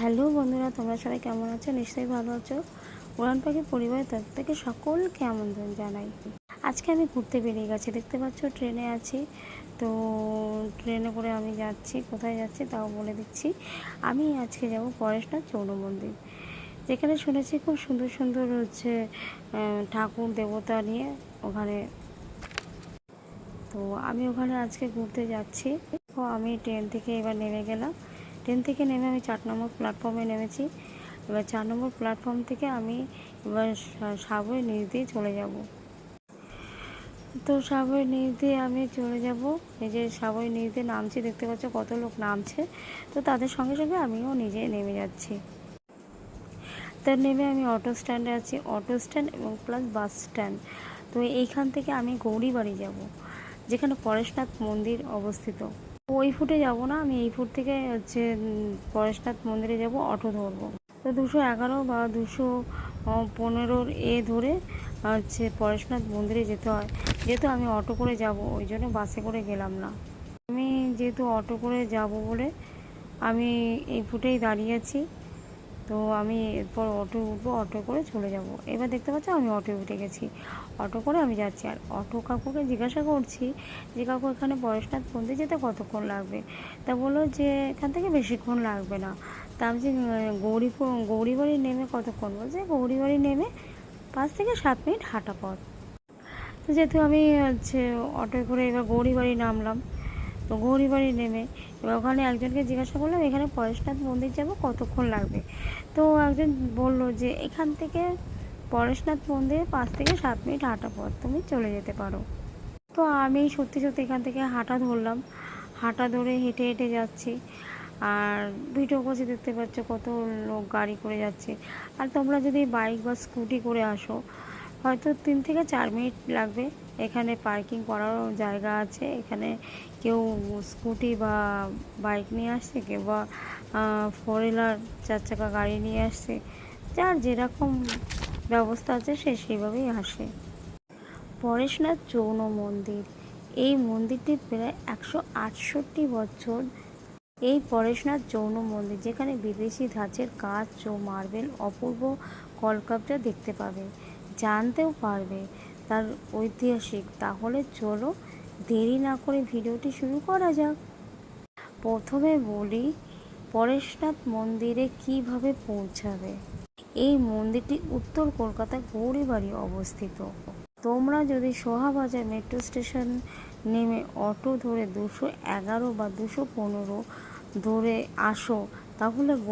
Hello বন্ধুরা, তোমরা সবাই কেমন আছো? নিশ্চয়ই ভালো আছো। উড়ান পাখি পরিবারের তরফ থেকে সকলকে আমন্ত্রণ জানাই। আজকে আমি ঘুরতে বেরিয়ে গেছি, দেখতে পাচ্ছ ট্রেনে আছি। তো ট্রেনে করে আমি যাচ্ছি, কোথায় যাচ্ছি তাও বলে দিচ্ছি। আমি আজকে যাব পরেশনাথ জৈন মন্দির, যেখানে শুনেছি খুব সুন্দর সুন্দর ঠাকুর দেবতা নিয়ে ওখানে। তো আমি ওখানে আজকে ঘুরতে যাচ্ছি। তো আমি ট্রেন থেকে এবার নেমে গেলাম। ট্রেন থেকে নেমে আমি 4 নম্বর প্ল্যাটফর্মে নেমেছি। এবার 4 নম্বর প্ল্যাটফর্ম থেকে আমি এবার সাবওয়ে নিচ দিয়ে চলে যাব। তো সাবওয়ে নিচ দিয়ে আমি চলে যাব। এই যে সাবওয়ে নিচ দিয়ে নামছি, দেখতে পাচ্ছ কত লোক নামছে। তো তাদের সঙ্গে সঙ্গে আমিও নিজে নেমে যাচ্ছি। তার নেমে আমি অটো স্ট্যান্ডে আছি, অটো স্ট্যান্ড এবং প্লাস বাস স্ট্যান্ড। তো এইখান থেকে আমি গৌরীবাড়ি যাব, যেখানে পরেশনাথ মন্দির অবস্থিত। ওই ফুটে যাব না, আমি এই ফুট থেকে পরেশনাথ মন্দিরে যাব, অটো ধরবো। তো 211 বা 215 ধরে পরেশনাথ মন্দিরে যেতে হয়। যেহেতু আমি অটো করে যাব, ওই জন্য বাসে করে গেলাম না। আমি যেহেতু অটো করে যাব বলে আমি এই ফুটেই দাঁড়িয়ে আছি। তো আমি এরপর অটো উঠবো, অটো করে চলে যাব। এবার দেখতে পাচ্ছ আমি অটোয় উঠে গেছি, অটো করে আমি যাচ্ছি। আর অটো কাকুকে জিজ্ঞাসা করছি যে কাকু এখানে পরেশনাথ মন্দির যেতে কতক্ষণ লাগবে? তা বললো যে এখান থেকে বেশিক্ষণ লাগবে না। তা আমি যে গৌরীবাড়ি নেমে কতক্ষণ? বলছে গৌরীবাড়ি নেমে 5 থেকে 7 মিনিট হাঁটা পথ। তো যেহেতু আমি অটোয় করে এবার গৌরীবাড়ি নামলাম। তো গৌরীবাড়ি নেমে এবার ওখানে একজনকে জিজ্ঞাসা করলাম এখানে পরেশনাথ মন্দির যাব কতক্ষণ লাগবে। তো একজন বললো যে এখান থেকে পরেশনাথ মন্দিরে 5 থেকে 7 মিনিট হাঁটা পথ, তুমি চলে যেতে পারো। তো আমি সত্যি সত্যি এখান থেকে হাঁটা ধরলাম, হাঁটা ধরে হেঁটে হেঁটে যাচ্ছি। আর ভিডিও করছি, দেখতে পাচ্ছ কত লোক গাড়ি করে যাচ্ছে। আর তোমরা যদি বাইক বা স্কুটি করে আসো হয়তো 3 থেকে 4 মিনিট লাগবে। এখানে পার্কিং করারও জায়গা আছে। এখানে কেউ স্কুটি বা বাইক নিয়ে আসছে, কেউ বা 4 হুইলার 4 চাকা গাড়ি নিয়ে আসছে। যার যেরকম ব্যবস্থা আছে সে সেইভাবেই আসে। পরেশনাথ জৈন মন্দির, এই মন্দিরটি প্রায় 168 বছর। এই পরেশনাথ জৈন মন্দির, যেখানে বিদেশি ধাঁচের কাজ ও মার্বেল অপূর্ব কলকাতা দেখতে পাবে, জানতেও পারবে তার ঐতিহাসিক। তাহলে চলো দেরি না করে ভিডিওটি শুরু করা যাক। প্রথমে বলি পরেশনাথ মন্দিরে কিভাবে পৌঁছাবে। এই মন্দিরটি উত্তর কলকাতায় গৌরীবাড়ি অবস্থিত। তোমরা যদি সোহাবাজার মেট্রো স্টেশন নেমে অটো ধরে 211 বা 215 ধরে আসো তাহলে